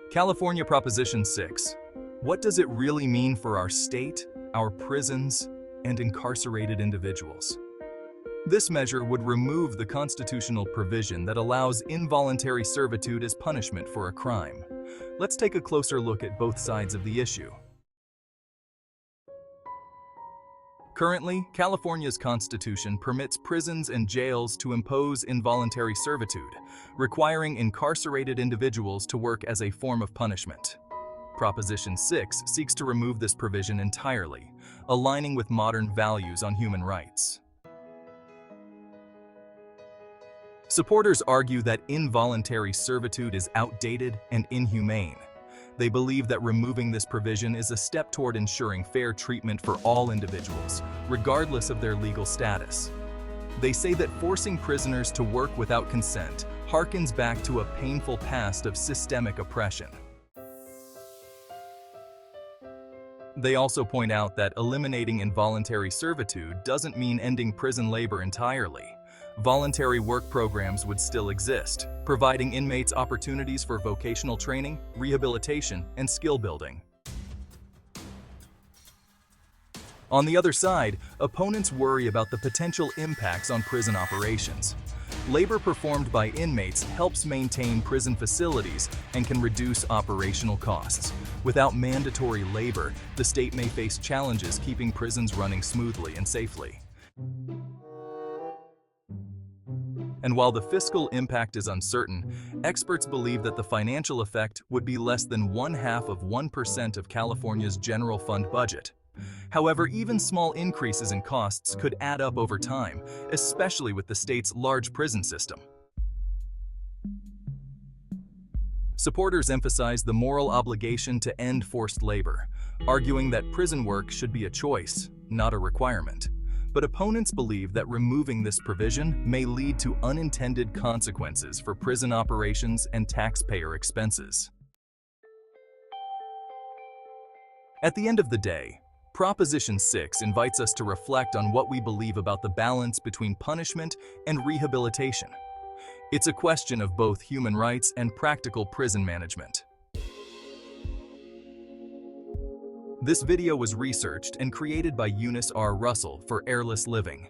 California Proposition 6. What does it really mean for our state, our prisons, and incarcerated individuals? This measure would remove the constitutional provision that allows involuntary servitude as punishment for a crime. Let's take a closer look at both sides of the issue. Currently, California's constitution permits prisons and jails to impose involuntary servitude, requiring incarcerated individuals to work as a form of punishment. Proposition 6 seeks to remove this provision entirely, aligning with modern values on human rights. Supporters argue that involuntary servitude is outdated and inhumane. They believe that removing this provision is a step toward ensuring fair treatment for all individuals, regardless of their legal status. They say that forcing prisoners to work without consent harkens back to a painful past of systemic oppression. They also point out that eliminating involuntary servitude doesn't mean ending prison labor entirely. Voluntary work programs would still exist, providing inmates opportunities for vocational training, rehabilitation, and skill building. On the other side, opponents worry about the potential impacts on prison operations. Labor performed by inmates helps maintain prison facilities and can reduce operational costs. Without mandatory labor, the state may face challenges keeping prisons running smoothly and safely. And while the fiscal impact is uncertain, experts believe that the financial effect would be less than 0.5% of California's general fund budget. However, even small increases in costs could add up over time, especially with the state's large prison system. Supporters emphasize the moral obligation to end forced labor, arguing that prison work should be a choice, not a requirement. But opponents believe that removing this provision may lead to unintended consequences for prison operations and taxpayer expenses. At the end of the day, Proposition 6 invites us to reflect on what we believe about the balance between punishment and rehabilitation. It's a question of both human rights and practical prison management. This video was researched and created by Eunice R. Russell for Airless Living.